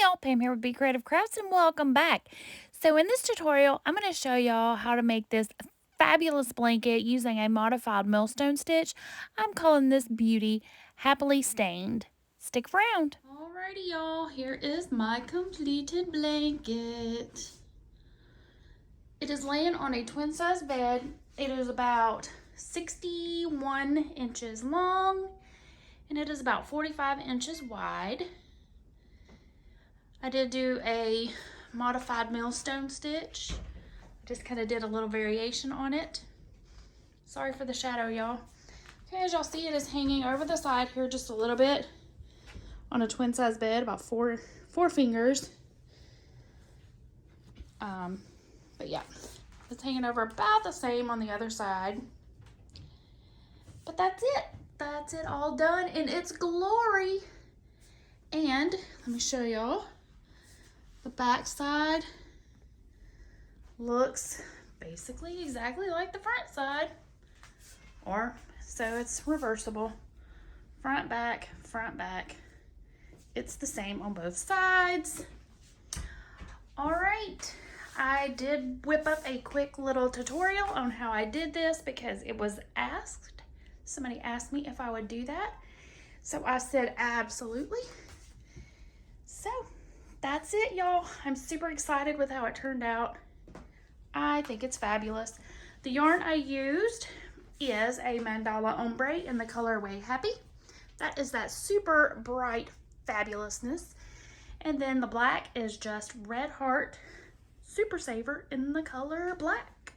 y'all, Pam here with BeeCreative Crafts and welcome back. So in this tutorial, I'm going to show y'all how to make this fabulous blanket using a modified millstone stitch. I'm calling this beauty Happily Stained. Stick around. Alrighty y'all, here is my completed blanket. It is laying on a twin size bed. It is about 61 inches long and it is about 45 inches wide. I did do a modified millstone stitch. Just kind of did a little variation on it. Sorry for the shadow, y'all. Okay, as y'all see, it is hanging over the side here just a little bit on a twin size bed, about four fingers. But yeah, it's hanging over about the same on the other side. But that's it. That's it all done in its glory. And let me show y'all. The back side looks basically exactly like the front side. Or so it's reversible. Front, back, front, back. It's the same on both sides. All right, I did whip up a quick little tutorial on how I did this because it was asked. Somebody asked me if I would do that. So I said absolutely. So that's it, y'all. I'm super excited with how it turned out. I think it's fabulous. The yarn I used is a Mandala Ombré in the colorway Happy. That is that super bright fabulousness. And then the black is just Red Heart Super Saver in the color black.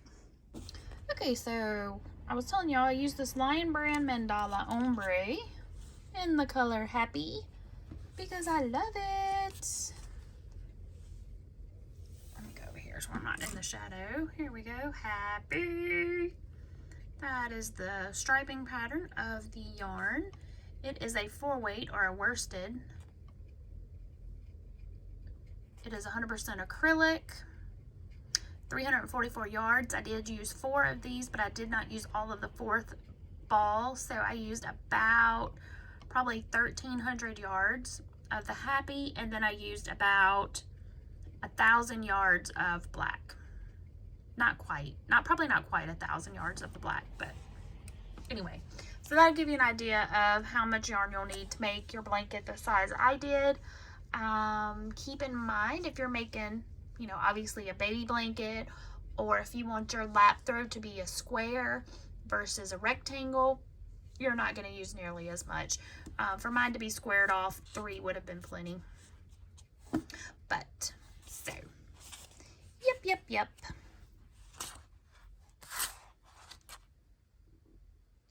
Okay, so I was telling y'all I used this Lion Brand Mandala Ombré in the color Happy because I love it. Let me go over here so I'm not in the shadow. Here we go, Happy. That is the striping pattern of the yarn. It is a 4-weight or a worsted. It is 100% acrylic, 344 yards. I did use 4 of these, but I did not use all of the 4th ball, so I used about probably 1,300 yards of the Happy, and then I used about 1,000 yards of black. Probably not quite 1,000 yards of the black, but anyway. So that'll give you an idea of how much yarn you'll need to make your blanket the size I did. Keep in mind if you're making, you know, obviously a baby blanket, or if you want your lap throw to be a square versus a rectangle, you're not going to use nearly as much. For mine to be squared off, 3 would have been plenty. But, so, yep.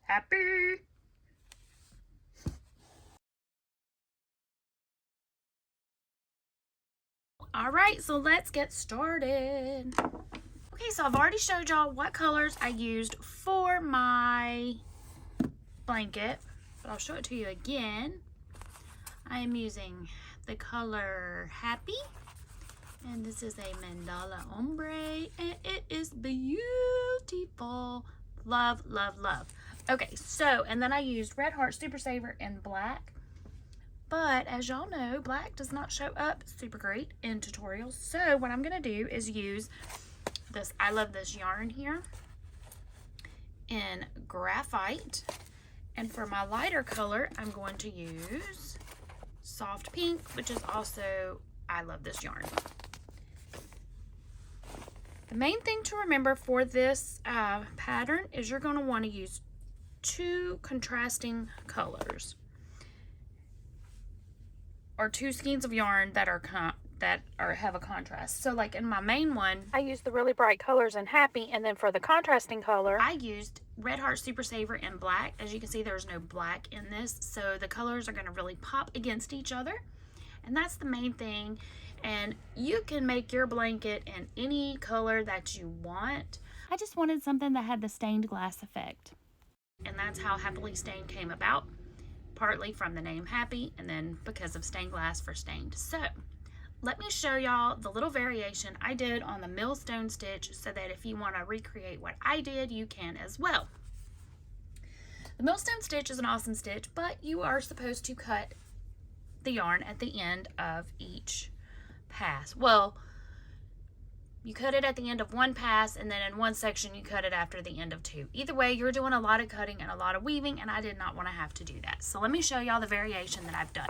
Happy. All right, so let's get started. Okay, so I've already showed y'all what colors I used for my blanket, but I'll show it to you again. I am using the color Happy, and this is a Mandala Ombré, and it is beautiful. Love, love, love. Okay, so, and then I used Red Heart Super Saver in black. But as y'all know, black does not show up super great in tutorials. So what I'm going to do is use this, I love this yarn here, in graphite. And for my lighter color, I'm going to use soft pink, which is also, I love this yarn. The main thing to remember for this pattern is you're going to want to use 2 contrasting colors, or 2 skeins of yarn that have a contrast. So like in my main one, I used the really bright colors in Happy, and then for the contrasting color, I used Red Heart Super Saver in black. As you can see, there's no black in this, so the colors are going to really pop against each other, and that's the main thing. And you can make your blanket in any color that you want. I just wanted something that had the stained glass effect, and that's how Happily Stained came about. Partly from the name Happy, and then because of stained glass for stained. So let me show y'all the little variation I did on the millstone stitch, so that if you want to recreate what I did, you can as well. The millstone stitch is an awesome stitch, but you are supposed to cut the yarn at the end of each pass. Well, you cut it at the end of one pass, and then in one section you cut it after the end of two. Either way, you're doing a lot of cutting and a lot of weaving, and I did not want to have to do that. So let me show y'all the variation that I've done.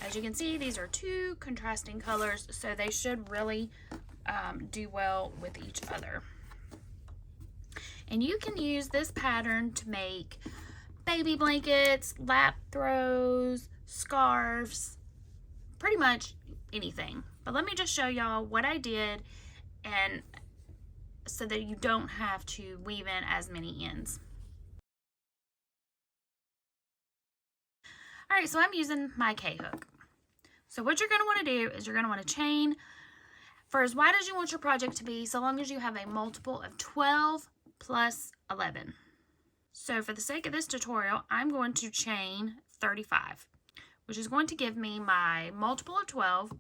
As you can see, these are two contrasting colors, so they should really do well with each other. And you can use this pattern to make baby blankets, lap throws, scarves, pretty much anything. But let me just show y'all what I did, and so that you don't have to weave in as many ends. All right, so I'm using my K-hook. So what you're going to want to do is you're going to want to chain for as wide as you want your project to be, so long as you have a multiple of 12 plus 11. So for the sake of this tutorial, I'm going to chain 35, which is going to give me my multiple of 12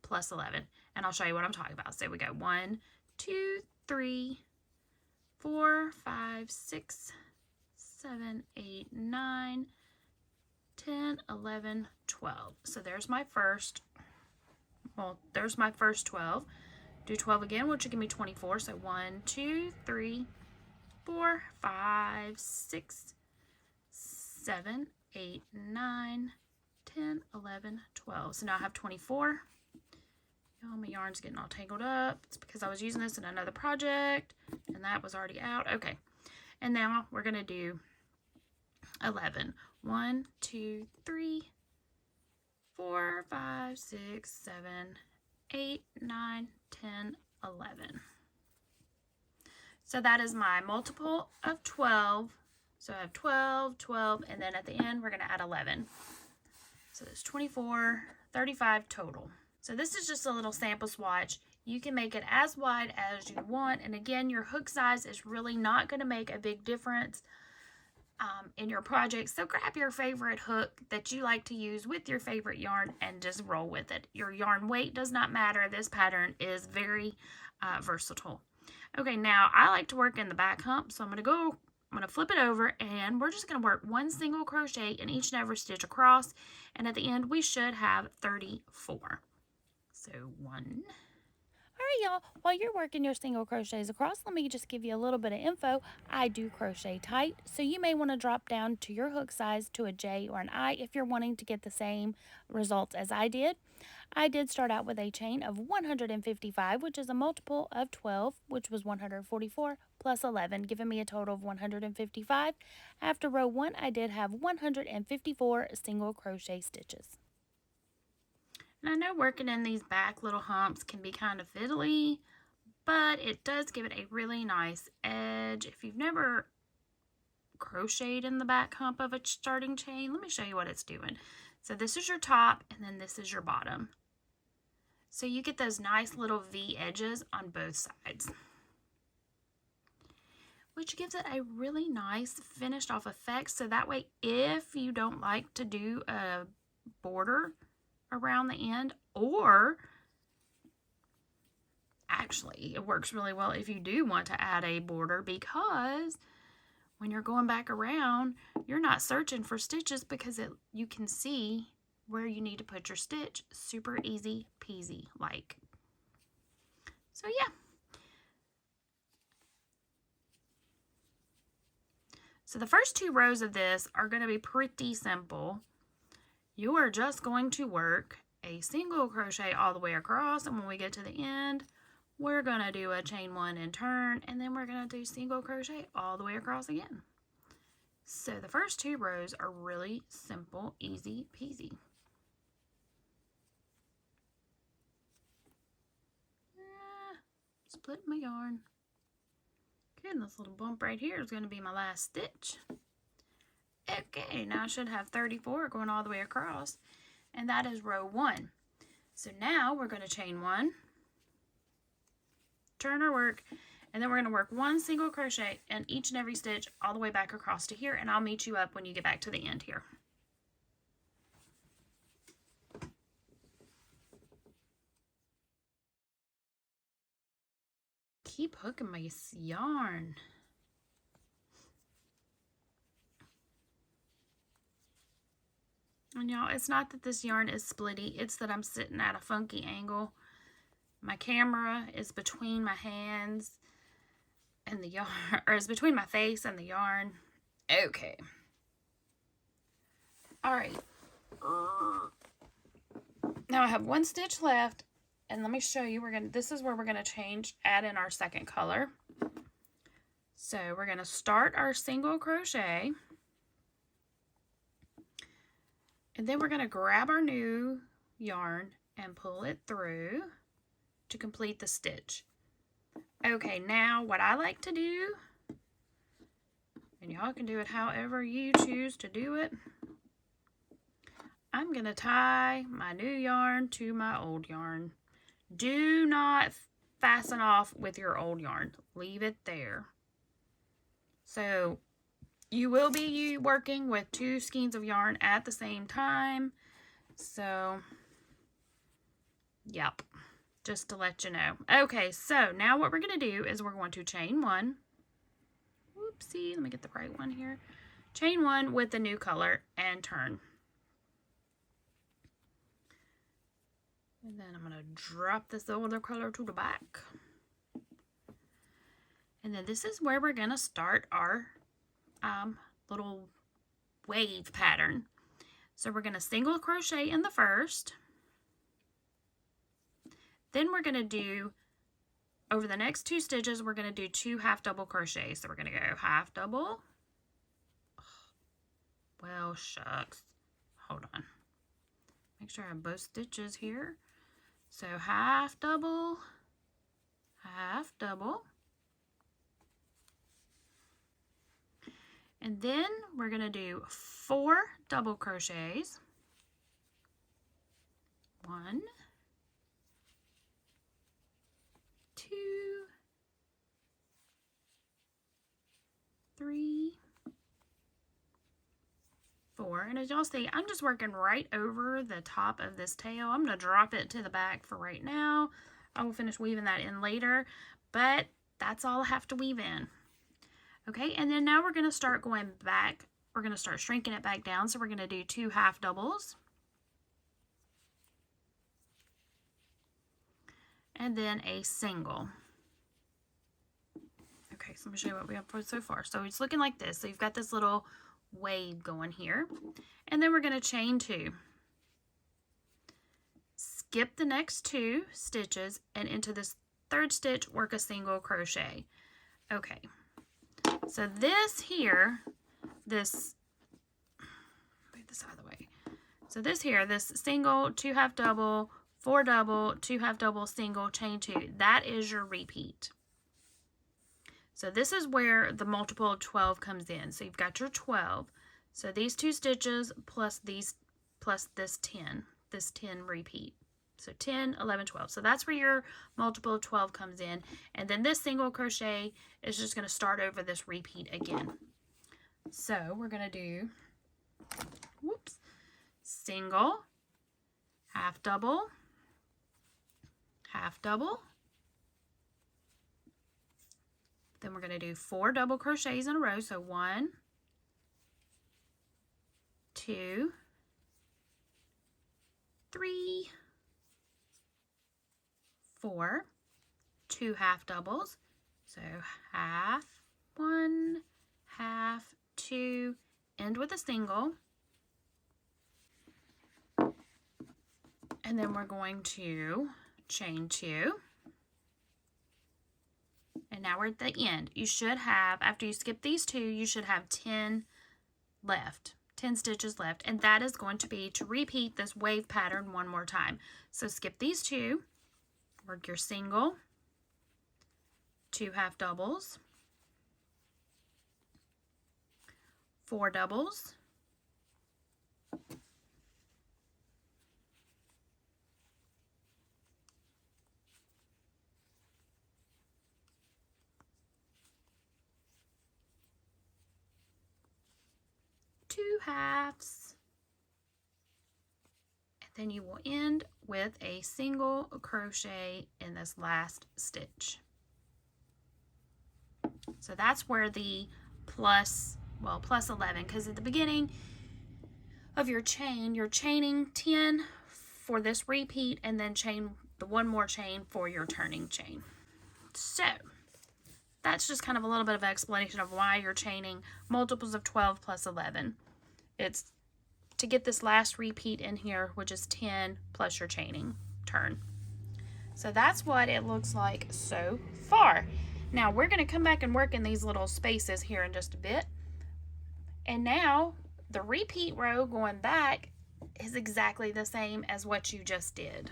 plus 11. And I'll show you what I'm talking about. So we go 1, 2, 3, 4, 5, 6, 7, 8, 9, 10, 11, 12. So there's my first, there's my first 12. Do 12 again, which will give me 24. So 1, 2, 3, 4, 5, 6, 7, 8, 9, 10, 11, 12. So now I have 24. Oh, my yarn's getting all tangled up. It's because I was using this in another project and that was already out. Okay. And now we're going to do 11. 1, 2, 3, 4, 5, 6, 7, 8, 9, 10, 11. So that is my multiple of 12. So I have 12, 12, and then at the end we're going to add 11. So there's 24, 35 total. So this is just a little sample swatch. You can make it as wide as you want. And again, your hook size is really not going to make a big difference in your project. So grab your favorite hook that you like to use with your favorite yarn and just roll with it. Your yarn weight does not matter. This pattern is very versatile. Okay, now I like to work in the back hump. So I'm going to flip it over, and we're just going to work one single crochet in each and every stitch across. And at the end, we should have 34. So 1. All right, y'all, while you're working your single crochets across, let me just give you a little bit of info. I do crochet tight, so you may want to drop down to your hook size to a J or an I if you're wanting to get the same results as I did. I did start out with a chain of 155, which is a multiple of 12, which was 144, plus 11, giving me a total of 155. After row 1, I did have 154 single crochet stitches. And I know working in these back little humps can be kind of fiddly, but it does give it a really nice edge. If you've never crocheted in the back hump of a starting chain, let me show you what it's doing. So this is your top, and then this is your bottom. So you get those nice little V edges on both sides, which gives it a really nice finished off effect. So that way, if you don't like to do a border around the end, or actually it works really well if you do want to add a border, because when you're going back around, you're not searching for stitches because you can see where you need to put your stitch. Super easy peasy like. So yeah. So the first 2 rows of this are going to be pretty simple. You are just going to work a single crochet all the way across, and when we get to the end, we're going to do a chain 1 and turn, and then we're going to do single crochet all the way across again. So the first 2 rows are really simple, easy peasy. Split my yarn. Okay, and this little bump right here is going to be my last stitch. Okay, now I should have 34 going all the way across, and that is row 1. So now we're going to chain 1, turn our work, and then we're going to work 1 single crochet in each and every stitch all the way back across to here, and I'll meet you up when you get back to the end here. Keep hooking my yarn. And y'all, it's not that this yarn is splitty, it's that I'm sitting at a funky angle. My camera is between my hands and the yarn, or is between my face and the yarn. Okay. All right. Now I have one stitch left, and let me show you. This is where we're gonna add in our second color. So we're gonna start our single crochet, and then we're gonna grab our new yarn and pull it through to complete the stitch. Okay, now what I like to do, and y'all can do it however you choose to do it, I'm going to tie my new yarn to my old yarn. Do not fasten off with your old yarn. Leave it there. So you will be working with 2 skeins of yarn at the same time. So, yep, just to let you know. Okay, so now what we're going to do is we're going to chain 1. Whoopsie, let me get the right one here. Chain 1 with the new color and turn. And then I'm going to drop this other color to the back. And then this is where we're going to start our little wave pattern. So we're going to single crochet in the first. Then we're going to do, over the next 2 stitches, we're going to do 2 half double crochets. So we're going to go half double. Well, shucks. Hold on. Make sure I have both stitches here. So half double, half double. And then we're going to do 4 double crochets. 1, 2, 3, 4. And as y'all see, I'm just working right over the top of this tail. I'm going to drop it to the back for right now. I will finish weaving that in later, but that's all I have to weave in. Okay, and then now we're going to start going back. We're going to start shrinking it back down. So we're going to do 2 half doubles. And then a single. Okay, so let me show you what we have so far. So it's looking like this. So you've got this little wave going here, and then we're going to chain 2, skip the next 2 stitches, and into this 3rd stitch work a single crochet. Okay, so this here, move this out of the way. So this here, this single, 2 half double, 4 double, 2 half double, single, chain 2, that is your repeat. So this is where the multiple of 12 comes in. So you've got your 12. So these 2 stitches plus these, plus this 10 repeat. So 10, 11, 12. So that's where your multiple of 12 comes in. And then this single crochet is just going to start over this repeat again. So we're going to do, whoops, single, half double, half double. Then we're going to do 4 double crochets in a row. So 1, 2, 3, 4, 2 half doubles. So half, 1, half, 2, end with a single. And then we're going to chain 2. And now we're at the end. You should have, after you skip these 2, you should have 10 left, 10 stitches left. And that is going to be to repeat this wave pattern one more time. So skip these 2, work your single, 2 half doubles, 4 doubles, two halves, and then you will end with a single crochet in this last stitch. So that's where the plus 11, because at the beginning of your chain, you're chaining 10 for this repeat and then chain the one more chain for your turning chain. So that's just kind of a little bit of an explanation of why you're chaining multiples of 12 plus 11. It's to get this last repeat in here, which is 10 plus your chaining turn. So that's what it looks like so far. Now we're going to come back and work in these little spaces here in just a bit. And now the repeat row going back is exactly the same as what you just did.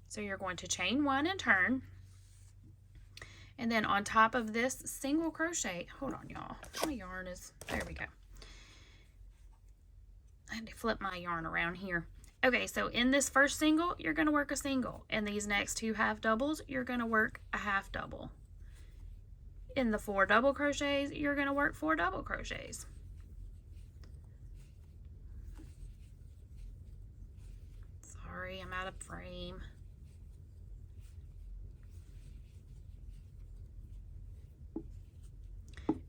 So you're going to chain 1 and turn. And then on top of this single crochet, hold on y'all, my yarn is, there we go. I had to flip my yarn around here. Okay, so in this first single, you're going to work a single. In these next 2 half doubles, you're going to work a half double. In the 4 double crochets, you're going to work 4 double crochets. Sorry, I'm out of frame.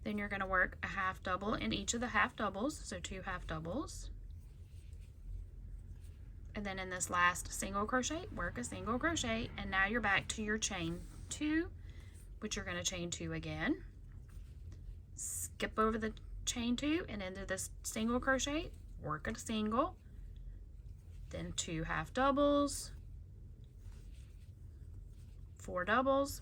Then you're going to work a half double in each of the half doubles, so 2 half doubles. And then in this last single crochet, work a single crochet, and now you're back to your chain 2, which you're going to chain 2 again. Skip over the chain 2 and into this single crochet, work a single, then 2 half doubles, 4 doubles,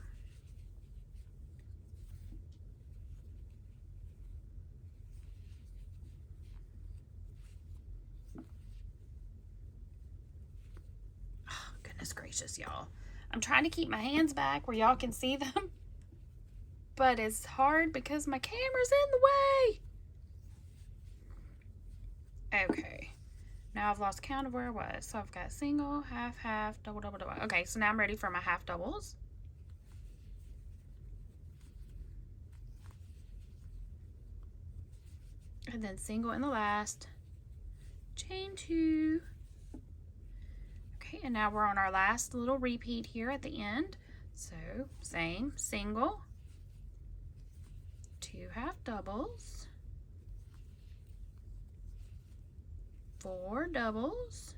goodness gracious, y'all. I'm trying to keep my hands back where y'all can see them, but it's hard because my camera's in the way. Okay, now I've lost count of where I was. So I've got single, half, half, double, double, double. Okay, so now I'm ready for my half doubles. And then single in the last, chain 2. And now we're on our last little repeat here at the end. So same, single, 2 half doubles, 4 doubles,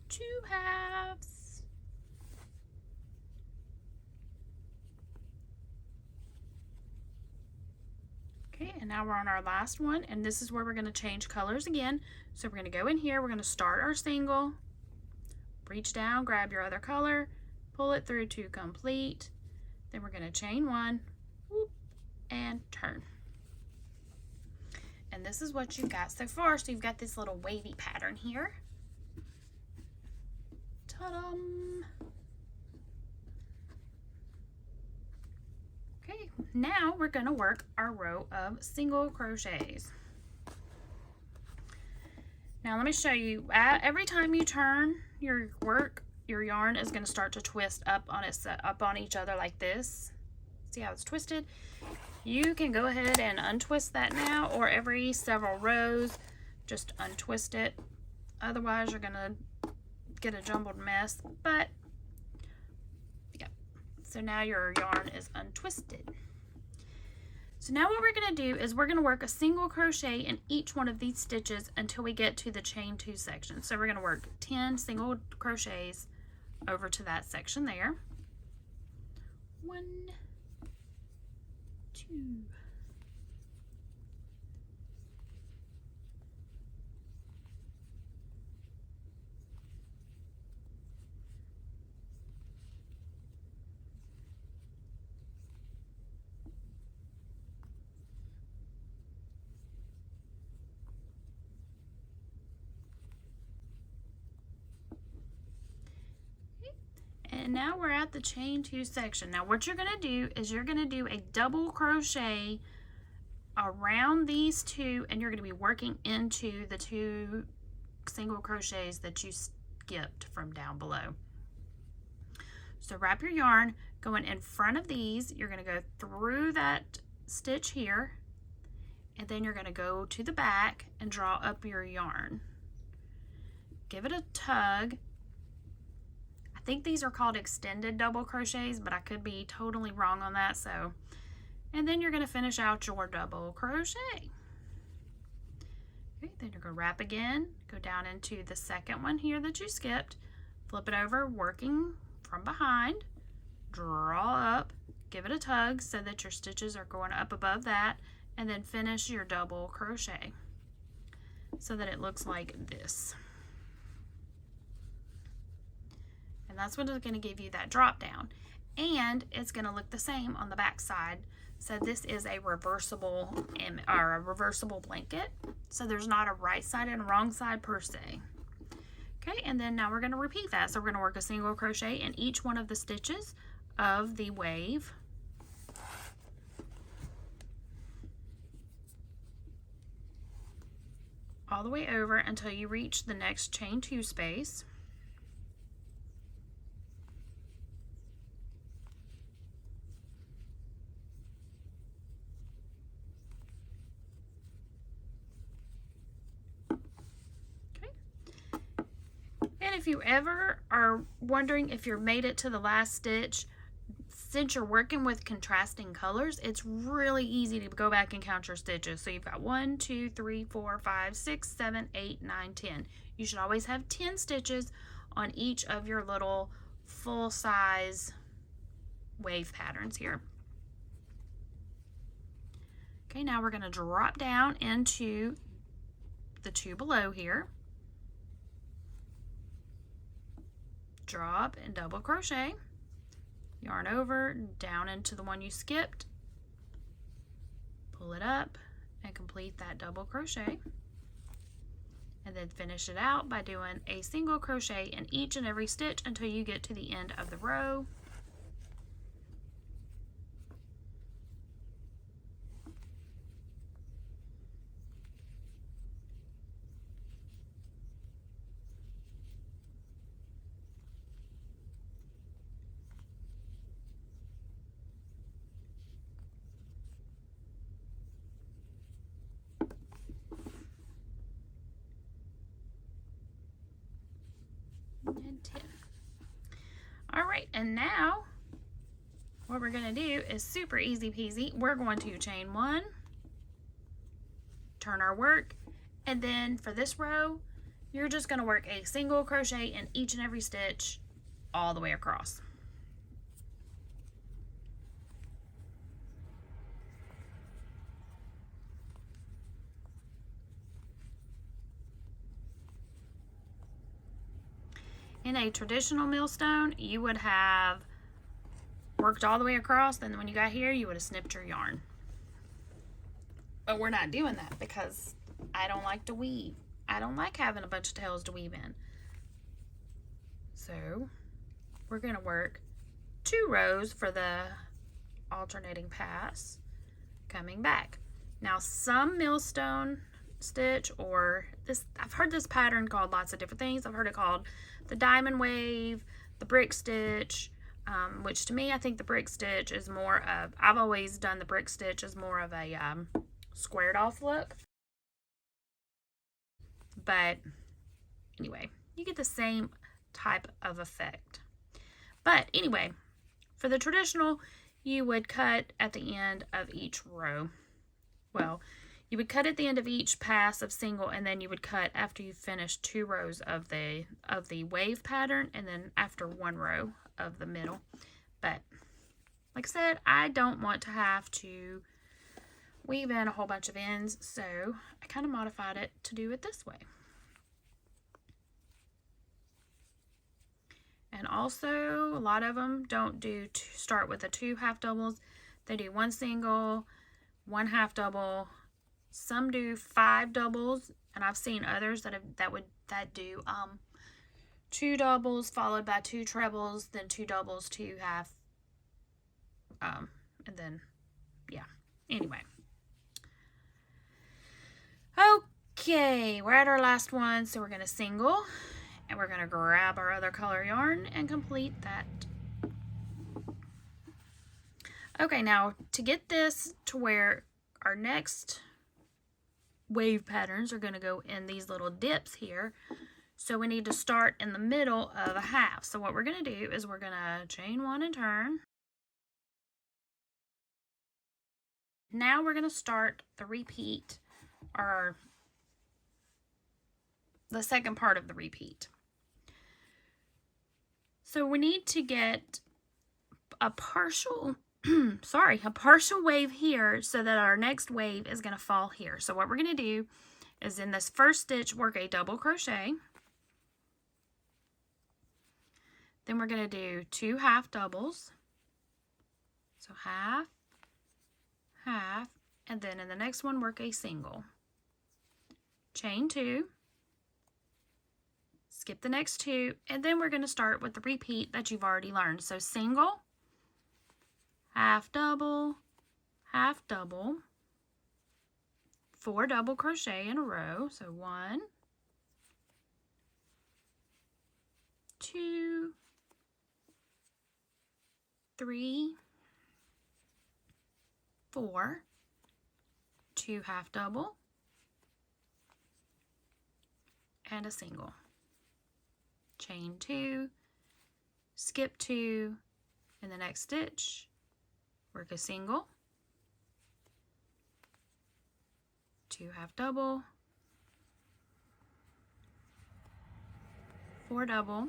2 halves, okay, and now we're on our last one, and this is where we're going to change colors again. So we're going to go in here, we're going to start our single, reach down, grab your other color, pull it through to complete, then we're going to chain 1, whoop, and turn. And this is what you've got so far. So you've got this little wavy pattern here. Ta-dum! Okay, now we're going to work our row of single crochets. Now let me show you, every time you turn your work, your yarn is going to start to twist up on each other like this. See how it's twisted? You can go ahead and untwist that now, or every several rows, just untwist it. Otherwise, you're going to get a jumbled mess, but yeah. So now your yarn is untwisted. So now what we're going to do is we're going to work a single crochet in each one of these stitches until we get to the chain 2 section. So we're going to work 10 single crochets over to that section there. 1, 2, and now we're at the chain 2 section. Now what you're going to do is you're going to do a double crochet around these 2, and you're going to be working into the 2 single crochets that you skipped from down below. So wrap your yarn going in front of these. You're going to go through that stitch here, and then you're going to go to the back and draw up your yarn. Give it a tug. I think these are called extended double crochets, but I could be totally wrong on that. So, and then you're going to finish out your double crochet. Okay, then you're going to wrap again, go down into the second one here that you skipped, flip it over, working from behind, draw up, give it a tug so that your stitches are going up above that, and then finish your double crochet so that it looks like this. And that's what is going to give you that drop down. And it's going to look the same on the back side. So this is a reversible blanket. So there's not a right side and a wrong side per se. Okay, and then now we're going to repeat that. So we're going to work a single crochet in each one of the stitches of the wave. All the way over until you reach the next chain 2 space. If you ever are wondering if you've made it to the last stitch, since you're working with contrasting colors, it's really easy to go back and count your stitches. So you've got 1, 2, 3, 4, 5, 6, 7, 8, 9, 10. You should always have 10 stitches on each of your little full size wave patterns here. Okay, now we're going to drop down into the 2 below here. Drop and double crochet, yarn over, down into the one you skipped, pull it up and complete that double crochet, and then finish it out by doing a single crochet in each and every stitch until you get to the end of the row. And 10. All right, and now what we're going to do is super easy peasy. We're going to chain 1, turn our work, and then for this row, you're just going to work a single crochet in each and every stitch all the way across. In a traditional millstone, you would have worked all the way across, then when you got here, you would have snipped your yarn. But we're not doing that because I don't like to weave. I don't like having a bunch of tails to weave in. So we're going to work 2 rows for the alternating pass coming back. Now some millstone stitch, or this, I've heard this pattern called lots of different things. I've heard it called the diamond wave, the brick stitch, which to me, I think the brick stitch is more of, I've always done the brick stitch as more of a squared off look. But anyway, you get the same type of effect. But anyway, for the traditional, you would cut at the end of each row. Well, you would cut at the end of each pass of single, and then you would cut after you finish 2 rows of the wave pattern, and then after 1 row of the middle. But like I said, I don't want to have to weave in a whole bunch of ends, so I kind of modified it to do it this way. And also, a lot of them don't do start with the 2 half doubles. They do 1 single, 1 half double. Some do 5 doubles, and I've seen others that do 2 doubles followed by 2 trebles, then 2 doubles, 2 half, and then yeah. Anyway, okay, we're at our last one, so we're gonna single, and we're gonna grab our other color yarn and complete that. Okay, now to get this to where our next wave patterns are going to go in these little dips here. So we need to start in the middle of a half. So what we're going to do is we're going to chain 1 and turn. Now we're going to start the repeat, or the second part of the repeat. So we need to get a partial a partial wave here so that our next wave is going to fall here. So what we're going to do is in this first stitch work a double crochet. Then we're going to do 2 half doubles. So half, half, and then in the next one work a single. Chain 2, skip the next 2, and then we're going to start with the repeat that you've already learned. So single, half double, 4 double crochet in a row. So 1, 2, 3, 4, 2 half double, and a single. Chain 2, skip 2, in the next stitch, work a single, 2 half double, 4 double,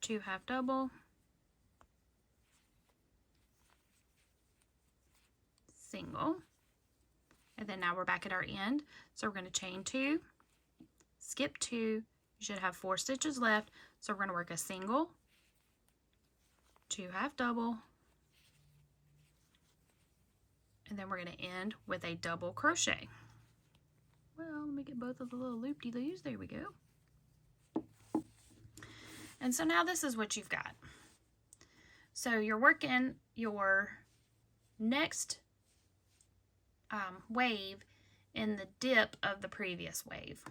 two half double, single, and then now we're back at our end. So we're going to chain 2, skip 2, you should have 4 stitches left. So we're going to work a single, 2 half double, and then we're going to end with a double crochet. Well, let me get both of the little loop-de-loos. There we go. And so now this is what you've got. So you're working your next wave in the dip of the previous wave.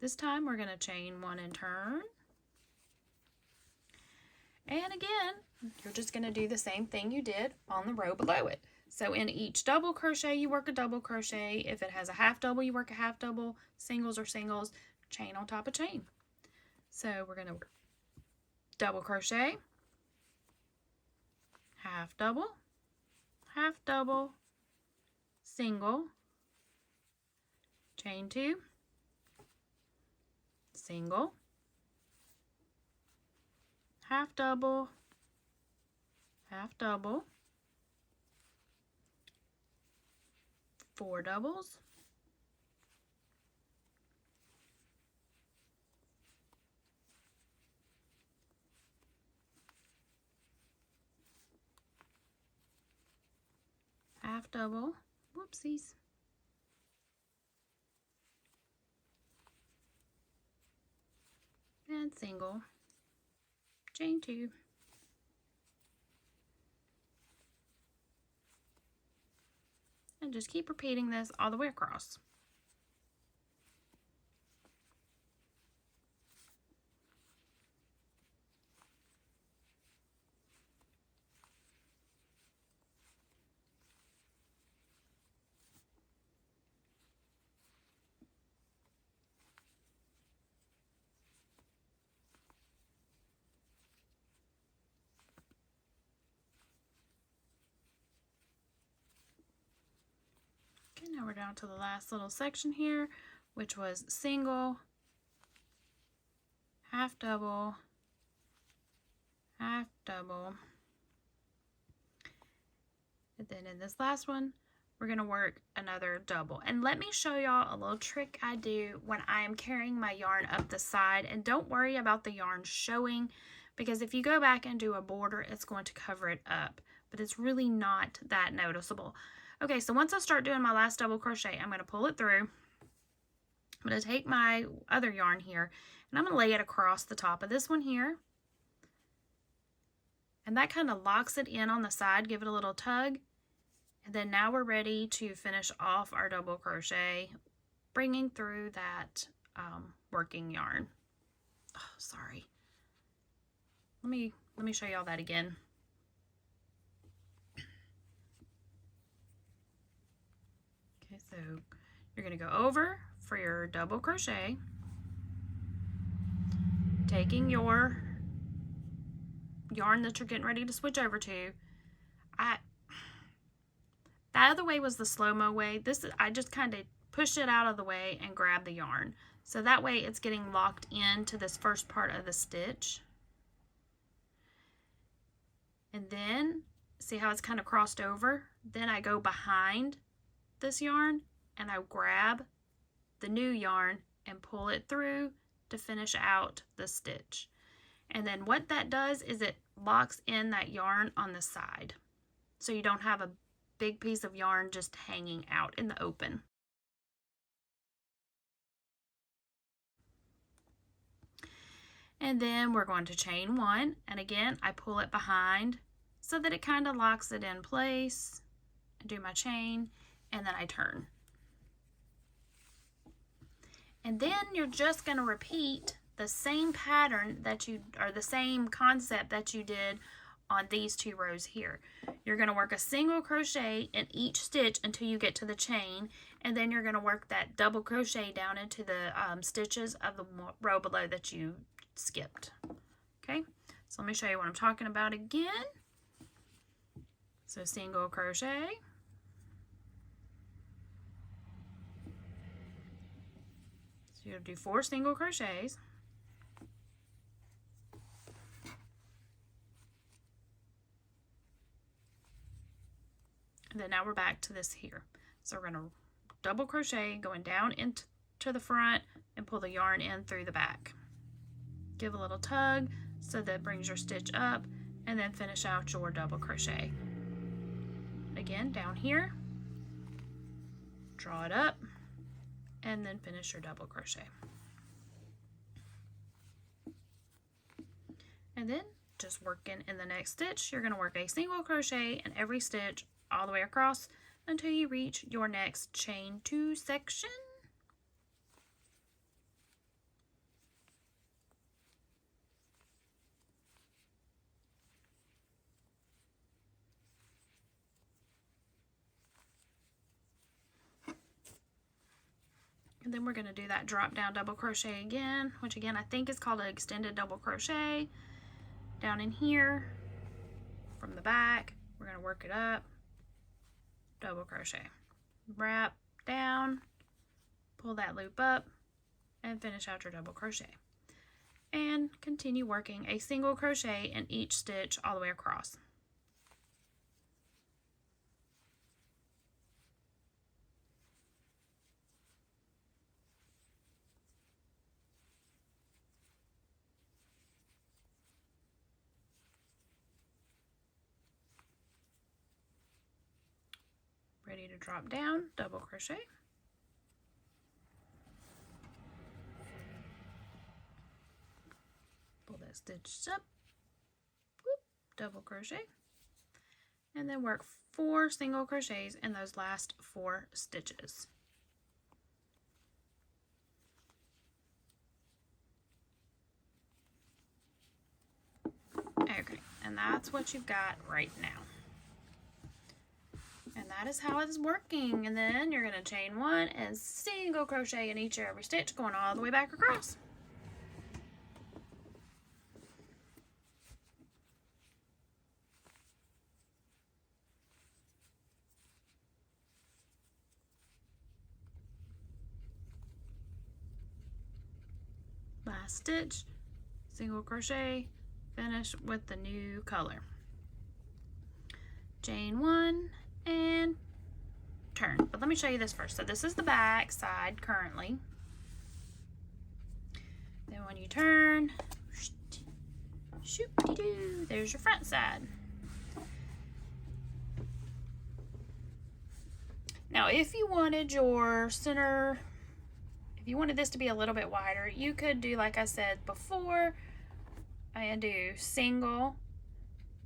This time we're going to chain 1 and turn. And again, you're just going to do the same thing you did on the row below it. So in each double crochet, you work a double crochet. If it has a half double, you work a half double. Singles are singles, chain on top of chain. So we're going to double crochet, half double, single, chain 2, single, half double, 4 doubles, half double, whoopsies, and single, chain 2, and just keep repeating this all the way across. Okay, now we're down to the last little section here, which was single, half double, and then in this last one, we're going to work another double. And let me show y'all a little trick I do when I am carrying my yarn up the side. And don't worry about the yarn showing, because if you go back and do a border, it's going to cover it up. But it's really not that noticeable. Okay, so once I start doing my last double crochet, I'm going to pull it through. I'm going to take my other yarn here, and I'm going to lay it across the top of this one here. And that kind of locks it in on the side, give it a little tug. And then now we're ready to finish off our double crochet, bringing through that working yarn. Oh, sorry. Let me show y'all that again. Okay, so you're going to go over for your double crochet, taking your yarn that you're getting ready to switch over to. That other way was the slow-mo way. I just kind of pushed it out of the way and grabbed the yarn. So that way it's getting locked into this first part of the stitch. And then, see how it's kind of crossed over? Then I go behind this yarn and I grab the new yarn and pull it through to finish out the stitch. And then what that does is it locks in that yarn on the side. So you don't have a big piece of yarn just hanging out in the open. And then we're going to chain one, and again I pull it behind so that it kind of locks it in place. I do my chain and then I turn. And then you're just going to repeat the same pattern that or the same concept that you did on these 2 rows here. You're going to work a single crochet in each stitch until you get to the chain, and then you're going to work that double crochet down into the stitches of the row below that you skipped. Okay, so let me show you what I'm talking about again. So single crochet, so you'll do 4 single crochets. And then now we're back to this here. So we're going to double crochet going down into the front and pull the yarn in through the back. Give a little tug so that brings your stitch up, and then finish out your double crochet. Again, down here, draw it up, and then finish your double crochet. And then just working in the next stitch, you're going to work a single crochet in every stitch all the way across until you reach your next chain 2 section. And then we're going to do that drop down double crochet again, which again I think is called an extended double crochet. Down in here from the back, we're going to work it up, double crochet, wrap down, pull that loop up, and finish out your double crochet. And continue working a single crochet in each stitch all the way across. Ready to drop down, double crochet. Pull that stitch up, whoop, double crochet, and then work 4 single crochets in those last 4 stitches. Okay, and that's what you've got right now. And that is how it is working. And then you're going to chain 1 and single crochet in each and every stitch, going all the way back across. Last stitch, single crochet, finish with the new color. Chain 1 and turn. But let me show you this first. So this is the back side currently. Then when you turn, shoop-de-doo, there's your front side. Now if you wanted your center, if you wanted this to be a little bit wider, you could do like I said before, and do single,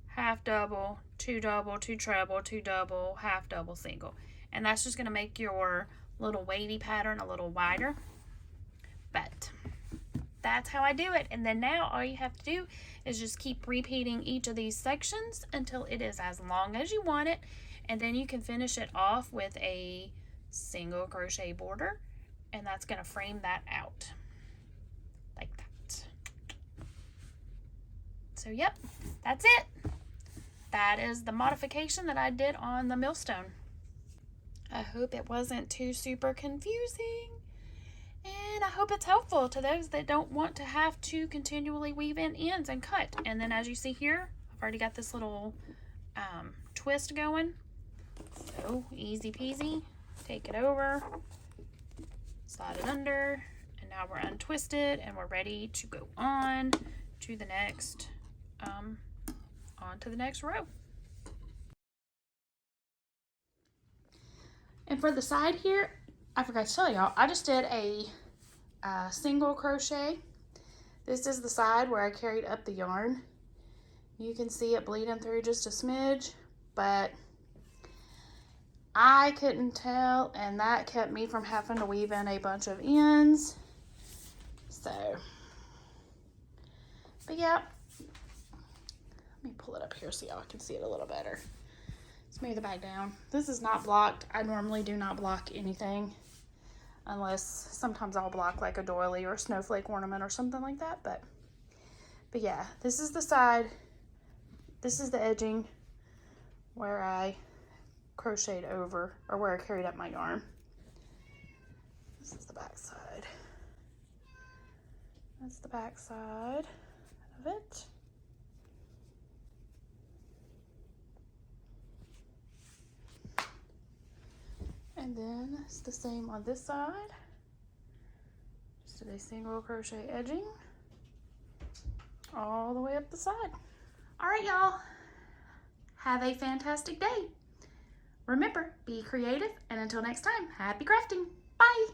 half double, 2 double, 2 treble, 2 double, half double, single. And that's just going to make your little weighty pattern a little wider. But that's how I do it. And then now all you have to do is just keep repeating each of these sections until it is as long as you want it. And then you can finish it off with a single crochet border, and that's going to frame that out like that. So yep, that's it. That is the modification that I did on the Millstone. I hope it wasn't too super confusing, and I hope it's helpful to those that don't want to have to continually weave in ends and cut. And then as you see here, I've already got this little twist going. So easy peasy, take it over, slide it under, and now we're untwisted and we're ready to go on to the next row. And for the side here, I forgot to tell y'all, I just did a single crochet. This is the side where I carried up the yarn. You can see it bleeding through just a smidge, but I couldn't tell, and that kept me from having to weave in a bunch of ends. So, but yeah, let me pull it up here so y'all can see it a little better. Smooth it back down. This is not blocked. I normally do not block anything unless sometimes I'll block like a doily or a snowflake ornament or something like that. But yeah, this is the side. This is the edging where I crocheted over, or where I carried up my yarn. This is the back side. That's the back side of it. And then it's the same on this side. Just did a single crochet edging all the way up the side. All right, y'all. Have a fantastic day. Remember, be creative, and until next time, happy crafting. Bye.